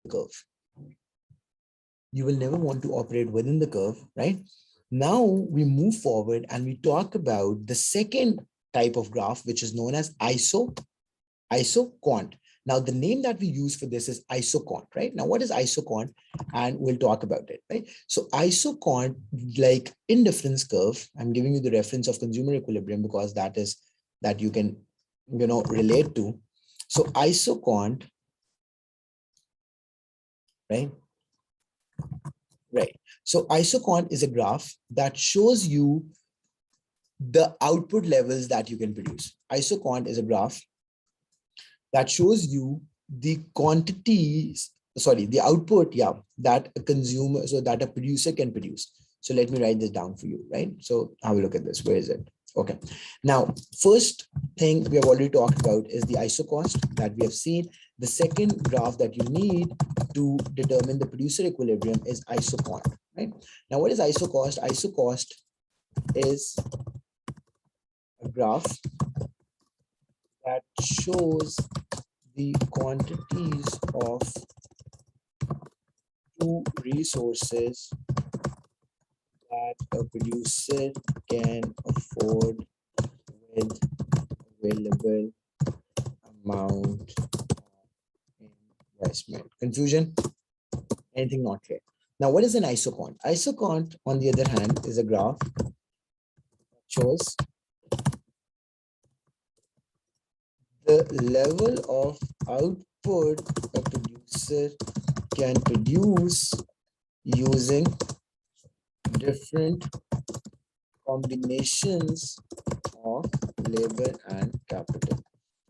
curve. You will never want to operate within the curve, right? Now we move forward and we talk about the second type of graph, which is known as isoquant. Now, the name that we use for this is isoquant, right? Now, what is isoquant? And we'll talk about it, right? So isoquant, like indifference curve, I'm giving you the reference of consumer equilibrium because that is that you can, relate to. So isoquant, right? Right. So isoquant is a graph that shows you the output levels that you can produce. Isoquant is a graph that shows you the quantities, the output, that a consumer, so that a producer can produce. So let me write this down for you, right? So have a look at this. Where is it? Okay. Now, first thing we have already talked about is the isocost that we have seen. The second graph that you need to determine the producer equilibrium is isoquant, right? Now, what is isocost? Isocost is a graph that shows the quantities of two resources that a producer can afford with available amount of investment. Confusion? Anything not clear? Now, what is an isoquant? Isoquant, on the other hand, is a graph that shows the level of output a producer can produce using different combinations of labor and capital.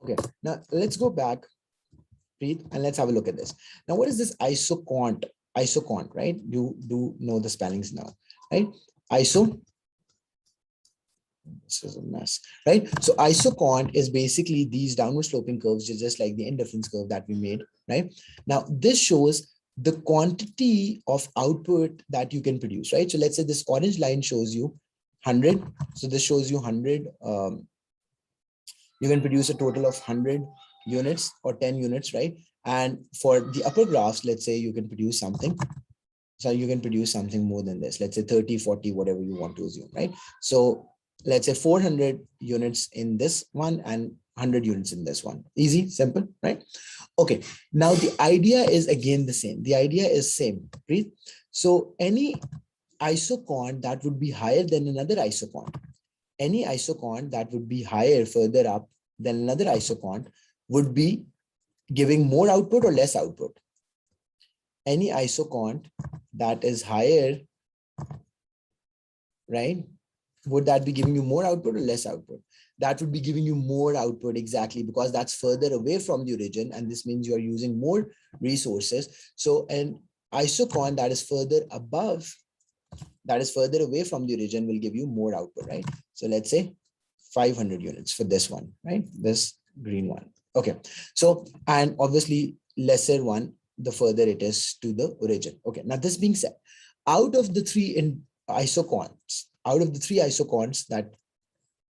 Okay, now let's go back, Preet, and let's have a look at this. Now, what is this isoquant? Isoquant, right? You do know the spellings now, right? This is a mess, right? So isoquant is basically these downward sloping curves, just like the indifference curve that we made, right? Now, this shows the quantity of output that you can produce, right? So let's say this orange line shows you 100. So this shows you 100. You can produce a total of 100 units or 10 units, right? And for the upper graphs, let's say you can produce something. So you can produce something more than this. Let's say 30, 40, whatever you want to assume, right? So let's say 400 units in this one and 100 units in this one. Easy, simple, right? Okay, now the idea is again the same. The idea is same, right? So any isoquant that would be higher than another isoquant, any isoquant that would be higher further up than another isoquant would be giving more output or less output. Any isoquant that is higher, right? Would that be giving you more output or less output? That would be giving you more output, exactly, because that's further away from the origin, and this means you are using more resources. So an isoquant that is further above, that is further away from the origin, will give you more output, right? So let's say 500 units for this one, right? This green one. Okay. So, and obviously lesser one, the further it is to the origin. Okay. Now, this being said, out of the three isoquants that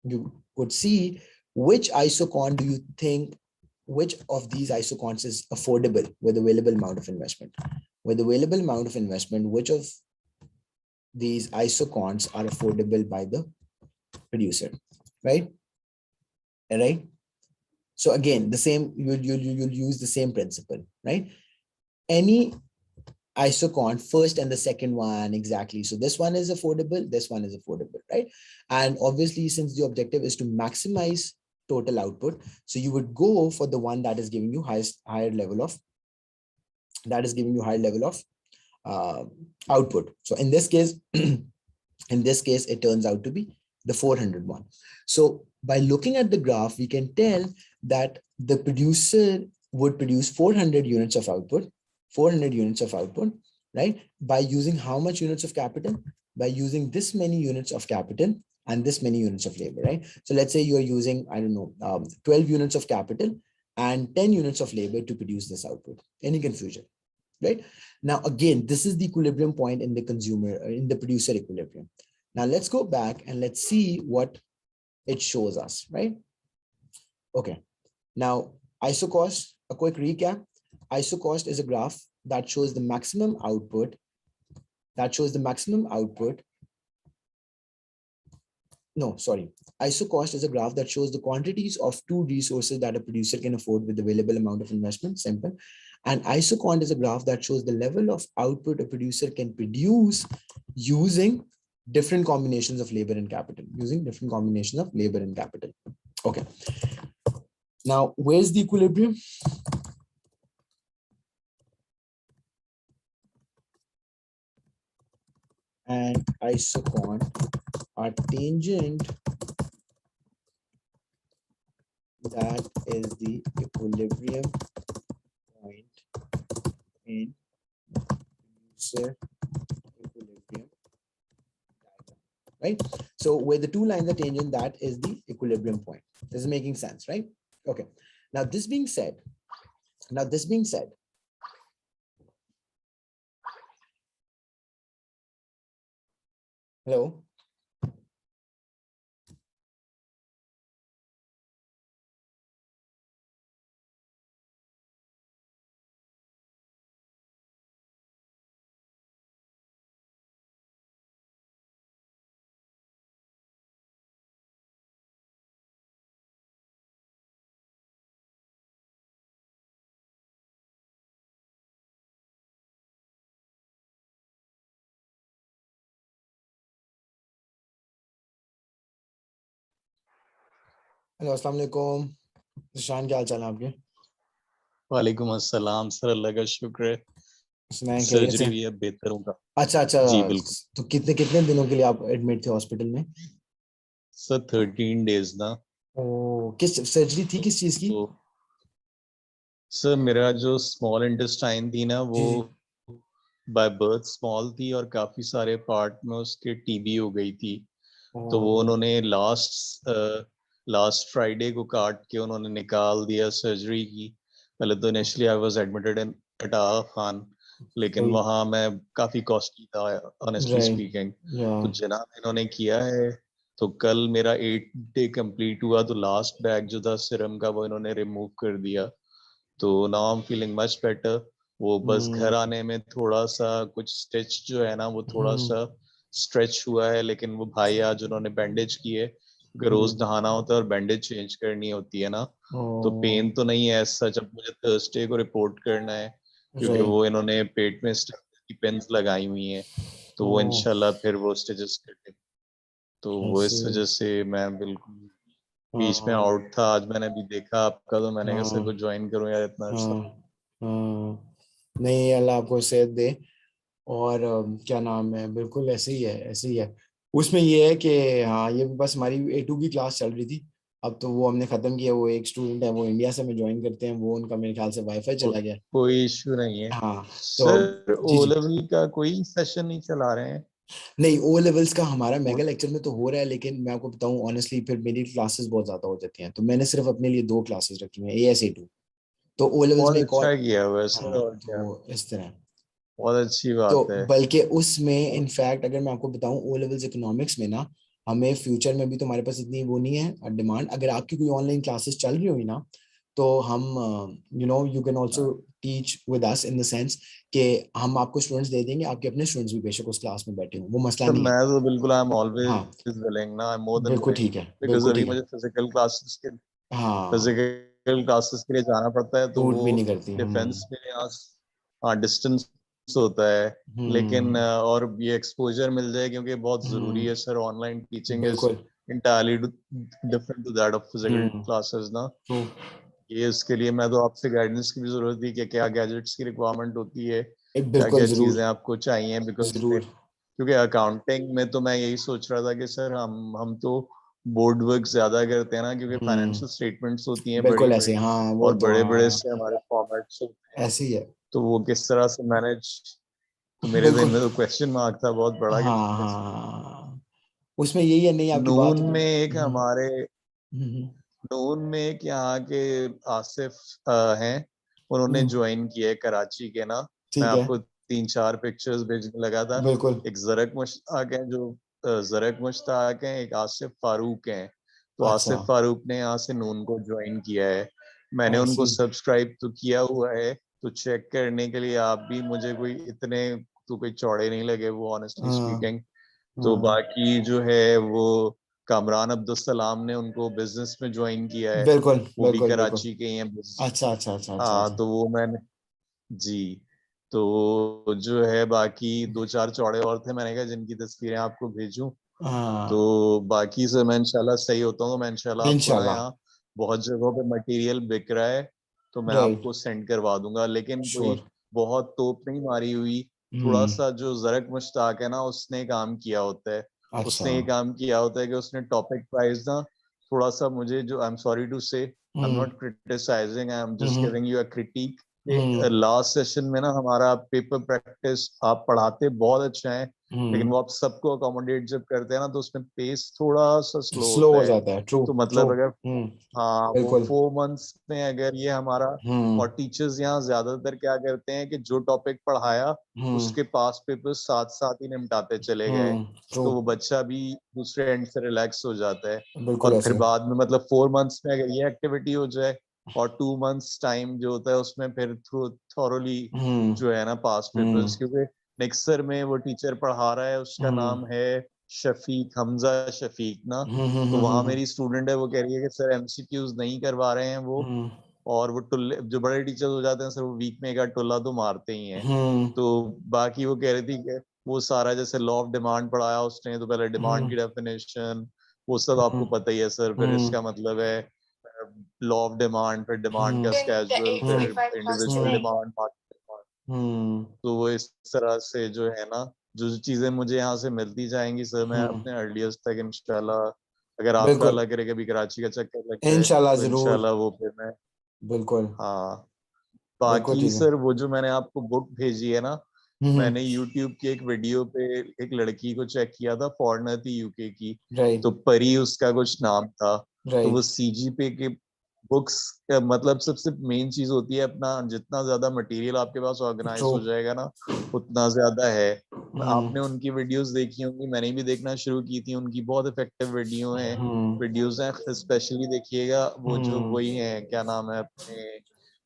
you could see, which isoquant do you think, which of these isoquants is affordable with available amount of investment? With available amount of investment, which of these isoquants are affordable by the producer, right? All right. So again, the same, you'll use the same principle, right? Any isoquant, first and the second one, exactly. So this one is affordable, this one is affordable, right? And obviously, since the objective is to maximize total output, so you would go for the one that is giving you higher level of output. So in this case, it turns out to be the 400 one. So by looking at the graph, we can tell that the producer would produce 400 units of output, right? By using how much units of capital? By using this many units of capital and this many units of labor, right? So let's say you're using, 12 units of capital and 10 units of labor to produce this output. Any confusion, right? Now, again, this is the equilibrium point in the producer equilibrium. Now let's go back and let's see what it shows us, right? Okay. Now, isocost, a quick recap. Isocost is a graph that shows the maximum output, no, sorry. Isocost is a graph that shows the quantities of two resources that a producer can afford with the available amount of investment, simple. And isocont is a graph that shows the level of output a producer can produce using different combinations of labor and capital, Okay. Now, where's the equilibrium? And isocont are tangent, that is the equilibrium point in producer equilibrium diagram, right? So where the two lines are tangent, that is the equilibrium point. This is making sense, right? Okay. Now this being said, hello. Hello अस्सलाम वालेकुम शान, क्या हाल चाल है आपके? वालेकुम अस्सलाम sir, अल्लाह का शुक्र है, सुनाएं खैरियत से? सर्जरी भी अब बेहतर होगा। अच्छा अच्छा, जी बिल्कुल तो कितने कितने दिनों के लिए आप एडमिट थे हॉस्पिटल में? सर, 13 डेज ना। ओ, किस सर्जरी थी, किस चीज की? तो सर मेरा जो स्मॉल इंटेस्टाइन थी ना, वो जी जी। बाय बर्थ स्मॉल थी और काफी सारे पार्ट में उसके टीबी हो गई थी। तो वो ओ, उन्होंने लास्ट फ्राइडे को काट के उन्होंने निकाल दिया, सर्जरी की। पहले तो initially I was admitted in अटा खान, लेकिन सही, वहाँ मैं काफी कॉस्टली था ऑनेस्टली राइट, स्पीकिंग। या, तो जनाब इन्होंने किया है। तो कल मेरा 8 डे कंप्लीट हुआ, तो लास्ट बैग जो था सिरम का वो इन्होंने रिमूव कर दिया। तो now I am feeling much better. वो बस घर हम्म आने में थोड़ा सा कुछ स्टिच जो है ना वो थोड़ा हम्म सा स्ट्रेच हुआ है, लेकिन वो भाई आज उन्होंने बैंडेज किए क्योंकि रोज हम्म, नहाना होता है और बैंडेज चेंज करनी होती है ना। ओ, तो पेन तो नहीं है ऐसा, जब मुझे थर्सडे को रिपोर्ट करना है, क्योंकि राइट, वो इन्होंने पेट में की पेन्स लगाई हुई हैं। तो ओ, वो इंशाल्लाह फिर वो स्टिचेस कर। तो वो ऐसे, इस वजह से मैं बिल्कुल बीच में हाँ आउट था। आज मैंने अभी देखा आपका, तो मैंने कहा सर हाँ को ज्वाइन करूं यार, इतना हाँ अर्सा। हाँ, नहीं अल्लाह आपको सेहत दे। और क्या नाम है, बिल्कुल ऐसे ही है, ऐसे ही है। उसमें ये है कि हाँ, ये बस हमारी A2 की क्लास चल रही थी। अब तो वो हमने खत्म किया। वो एक स्टूडेंट है, वो इंडिया से हमें ज्वाइन करते हैं, वो उनका मेरे ख्याल से वाईफाई चला गया। कोई इश्यू नहीं है हाँ, तो अब सर। जी ओ जी। लेवल का कोई सेशन नहीं चला रहे हैं? नहीं, ओ लेवल्स का हमारा ओ- मेगा लेक्चर में तो हो रहा है, लेकिन मैं आपको बताऊं ऑनेस्टली, फिर मेरी क्लासेस बहुत ज्यादा हो जाती हैं, तो मैंने सिर्फ अपने लिए 2 क्लासेस रखी हुई हैं, AS A2। तो ओ लेवल्स बहुत में एक अच्छा और, किया हुआ है सर, हाँ, और तो क्या। वो इस तरह। बहुत अच्छी तो बात है। बल्कि उसमें इनफैक्ट अगर मैं आपको बताऊं, ओ लेवल्स इकोनॉमिक्स में ना, हमें फ्यूचर में भी तुम्हारे पास इतनी वो नहीं है डिमांड। अगर आपकी कोई ऑनलाइन क्लासेस चल रही हुई ना, तो हम you can also teach with us in the sense कि हम आपको स्टूडेंट्स दे देंगे, आपके अपने स्टूडेंट्स भी बेशक उस क्लास में बैठे हों, वो मसला सर नहीं है। मैं तो बिल्कुल, आई एम हाँ, ऑलवेज विलिंग ना, आई एम मोर देन बिल्कुल विलिंग। ठीक है, बिकॉज बिल्कुल अभी ठीक है। मुझे हाँ, फिजिकल क्लासेस के लिए जाना पड़ता है, तो सूट वो भी नहीं करती। डिफेंस में यहाँ, हाँ, डिस्टेंस होता है। लेकिन हम्म और ये एक्सपोजर मिल जाए, क्योंकि बहुत जरूरी हम्म, है सर। ऑनलाइन टीचिंग इज बिल्कुल। Entirely different to that of physical hmm, classes ना। तो ये इसके लिए मैं तो आपसे गाइडेंस की भी जरूरत थी कि क्या गैजेट्स की रिक्वायरमेंट होती है, क्या बिल्कुल क्या जरूर, चीजें आपको चाहिए। बिकॉज जरूर। क्योंकि अकाउंटिंग में तो मैं यही सोच रहा था कि सर हम तो बोर्ड वर्क ज्यादा करते हैं ना, क्योंकि फाइनेंशियल स्टेटमेंट्स होती हैं बड़ी बिल्कुल ऐसे, बड़ी, हाँ वो और तो बड़े बड़े हाँ, से हमारे फॉर्मेट्स होते हैं। ऐसे ही है। तो वो किस तरह से मैनेज, तो मेरे जहन बिल्कुल, में तो क्वेश्चन मार्क था बहुत बड़ा कि हाँ हाँ हाँ। उसमें यही है, नहीं आपकी बात नून तो में एक हम्म हमारे हम्म, नून में एक यहाँ के आसिफ हैं, उन्होंने हम्म, ज्वाइन किया है कराची के ना। मैं ठीक है, आपको 3-4 पिक्चर्स भेजने लगा था। बिल्कुल। एक जरक मुश्ताक है जो जरक मुश्ताक हैं, एक आसिफ फारूक हैं। तो अच्छा, आसिफ फारूक ने यहाँ से नून को ज्वाइन किया है। मैंने आई उनको सी। सब्सक्राइब तो किया हुआ है, तो चेक करने के लिए आप भी मुझे कोई इतने तो कोई चौड़े नहीं लगे वो, ऑनेस्टली स्पीकिंग। तो बाकी जो है वो कामरान अब्दुल सलाम ने उनको बिजनेस में ज्वाइन किया है, बिल्कुल वो भी बिल्कुल बिल्कुल। कराची के ही हैं। अच्छा अच्छा अच्छा अच्छा हाँ अच्छा। तो वो मैंने, जी, तो जो है बाकी दो चार चौड़े और थे, मैंने कहा जिनकी तस्वीरें आपको भेजूं। तो हाँ बाकी से मैं इंशाल्लाह सही होता हूँ तो मैं इंशाल्लाह आपको ना, इंशाल्लाह। यहाँ बहुत जगहों पे मटेरियल बिक रहा है तो मैं राइट। आपको सेंड करवा दूंगा, लेकिन कोई श्योर। बहुत तोप नहीं मारी हुई। थोड़ा सा जो जरक मुश्ताक है ना, उसने काम किया होता है। अच्छा। उसने ये काम किया होता है कि उसने टॉपिक वाइज ना थोड़ा सा मुझे, जो I am sorry to say, I am hmm not criticising, I am just hmm giving you a critic. Hmm last session में ना हमारा पेपर प्रैक्टिस, आप पढ़ाते बहुत अच्छा है, लेकिन हम्म। वो आप सबको अकोमोडेट जब करते हैं ना तो उसमें पेस थोड़ा सा स्लो स्लो होता हो है। जाता है। ट्रू तो ट्रू। मतलब अगर, हाँ, वो बिल्कुल। 4 मंथ्स में अगर ये हमारा, हम्म और टीचर्स यहाँ ज्यादातर क्या करते हैं कि जो टॉपिक पढ़ाया हम्म उसके पास पेपर साथ साथ ही निपटाते चले गए, ट्रू। तो वो बच्चा भी दूसरे एंड से रिलैक्स हो जाता है। बिल्कुल और फिर ऐसे। बाद में मतलब 4 मंथ्स में अगर ये एक्टिविटी हो जाए, और 2 मंथ्स टाइम जो होता है उसमें फिर थ्रू थॉरोली हम्म जो है ना पास हम्म पेपर्स, क्योंकि नेक्सर में वो टीचर पढ़ा रहा है, उसका हम्म नाम है शफीक, हमजा शफीक ना। तो वहाँ हम्म मेरी स्टूडेंट है, वो कह रही है कि सर एमसीक्यूज नहीं करवा रहे हैं वो, हम्म और वो टुल्ले जो बड़े टीचर्स हो जाते हैं सर, वो वीक में एक आध टुल्ला तो मारते ही हैं। हम्म तो बाकी वो कह रही थी कि वो सारा जैसे लॉ ऑफ डिमांड पढ़ाया उसने, तो पहले डिमांड हम्म की डेफिनेशन वो सब हम्म आपको पता ही है सर, फिर हम्म इसका मतलब है लॉ ऑफ डिमांड, फिर डिमांड का हम्म स्केजुअल, फिर इंडिविजुअल डिमांड, मार्केट डिमांड। हम्म तो वो इस तरह से जो है ना, जो जो चीजें मुझे यहाँ से मिलती जाएंगी सर, मैं हम्म। अपने अर्लियस्ट तक इंशाल्लाह, अगर आपका बिल्कुल। अल्लाह करे कभी कराची का चक्कर लग जाए इंशाल्लाह तो जरूर। इंशाल्लाह वो फिर मैं, बिल्कुल। हाँ। बिल्कुल बाकी ठीक है। सर वो जो मैंने आपको बुक भेजी है ना, हम्म। मैंने यूट्यूब की एक वीडियो पे एक लड़की को चेक किया था, फॉरेनर थी यूके की, राइट तो परी उसका कुछ नाम था। तो वो राइट। सीजीपी के बुक्स का मतलब सबसे मेन चीज होती है अपना, जितना ज्यादा मटेरियल आपके पास ऑर्गेनाइज ट्रू। हो जाएगा ना, उतना ज्यादा है। हम्म आपने उनकी वीडियोस देखी होंगी, मैंने भी देखना शुरू की थी, उनकी बहुत इफेक्टिव हम्म वीडियोस हैं। स्पेशली देखिएगा वो जो हम्म। वही है, क्या नाम है अपने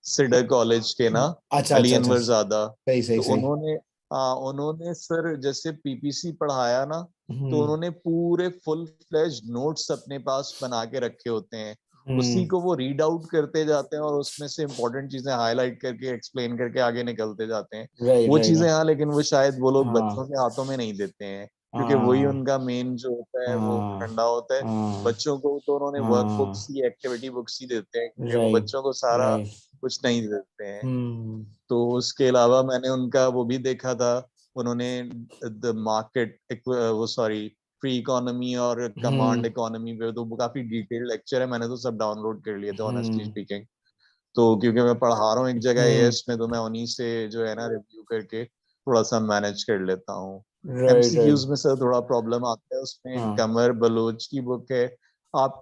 सिडर कॉलेज के ना, अच्छा अली अच्छा अच्छा। अनवर ज्यादा। सही सही तो सही। उन्होंने, हाँ, उन्होंने सर जैसे पीपीसी पढ़ाया ना, तो हम्म उन्होंने पूरे फुल फ्लेज नोट्स अपने पास बना के रखे होते हैं, हम्म। उसी को वो रीड आउट करते जाते हैं, और उसमें से इंपॉर्टेंट चीजें हाईलाइट करके एक्सप्लेन करके आगे निकलते जाते हैं। राइट वो राइट। चीजें, हाँ, लेकिन वो शायद वो लोग बच्चों हाँ के हाथों में नहीं देते हैं, क्योंकि वही हाँ उनका मेन जो होता है वो हाँ फंडा होता है। हाँ बच्चों को तो उन्होंने वर्क बुक्स हाँ। ही, एक्टिविटी बुक्स ही देते हैं, क्योंकि वो राइट बच्चों को सारा राइट। कुछ नहीं देते हैं। हम्म तो उसके अलावा मैंने उनका वो भी देखा था, उन्होंने द मार्केट, वो सॉरी, फ्री इकोनॉमी और कमांड हम्म इकोनॉमी पे, तो वो काफी डिटेल्ड लेक्चर है, मैंने तो सब डाउनलोड कर लिए थे ऑनेस्टली हम्म स्पीकिंग। तो क्योंकि मैं पढ़ा रहा हूँ एक जगह हम्म। एएस में, तो मैं उन्हीं से जो है ना रिव्यू करके थोड़ा सा मैनेज कर लेता हूँ। Right right. एमसीक्यूज में सर थोड़ा प्रॉब्लम आता है, उसमें हाँ कमर बलोच की बुक है, आप